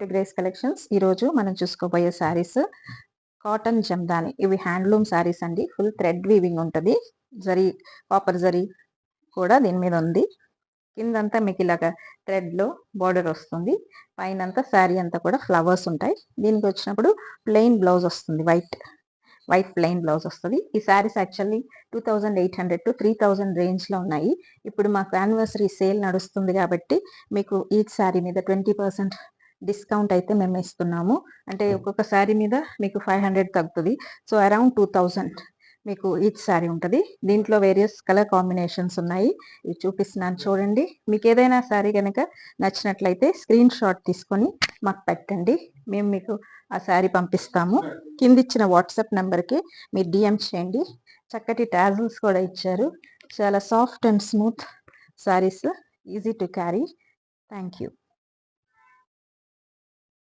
Grace collections ఈరోజు మనం చూసుకోబోయే saris cotton Jamdani. ఇవి హ్యాండ్లూమ్ శారీస్ అండి. ఫుల్ థ్రెడ్ వీవింగ్ ఉంటుంది. జరీ కాపర్ జరీ కూడా దీని మీద ఉంది. కిందంతా మీకు ఇలాగా థ్రెడ్లో బార్డర్ వస్తుంది. పైనంతా శారీ అంతా కూడా ఫ్లవర్స్ ఉంటాయి. దీనికి వచ్చినప్పుడు ప్లెయిన్ బ్లౌజ్ వస్తుంది. వైట్ ప్లెయిన్ బ్లౌజ్ వస్తుంది. ఈ శారీస్ యాక్చువల్లీ 2800 to 3000 రేంజ్లో ఉన్నాయి. ఇప్పుడు మాకు యానివర్సరీ సేల్ నడుస్తుంది కాబట్టి మీకు ఈ శారీ మీద 20% డిస్కౌంట్ అయితే మేము ఇస్తున్నాము. అంటే ఒక్కొక్క శారీ మీద మీకు 500 తగ్గుతుంది. సో అరౌండ్ 2000 మీకు ఈచ్ శారీ ఉంటుంది. దీంట్లో వేరియస్ కలర్ కాంబినేషన్స్ ఉన్నాయి. ఇవి చూపిస్తున్నాను చూడండి. మీకు ఏదైనా శారీ కనుక నచ్చినట్లయితే స్క్రీన్ షాట్ తీసుకొని మాకు పెట్టండి. మేము మీకు ఆ శారీ పంపిస్తాము. కింద ఇచ్చిన వాట్సాప్ నెంబర్కి మీరు డిఎం చేయండి. చక్కటి టాజిల్స్ కూడా ఇచ్చారు. చాలా soft and smooth saris, easy to carry. Thank you.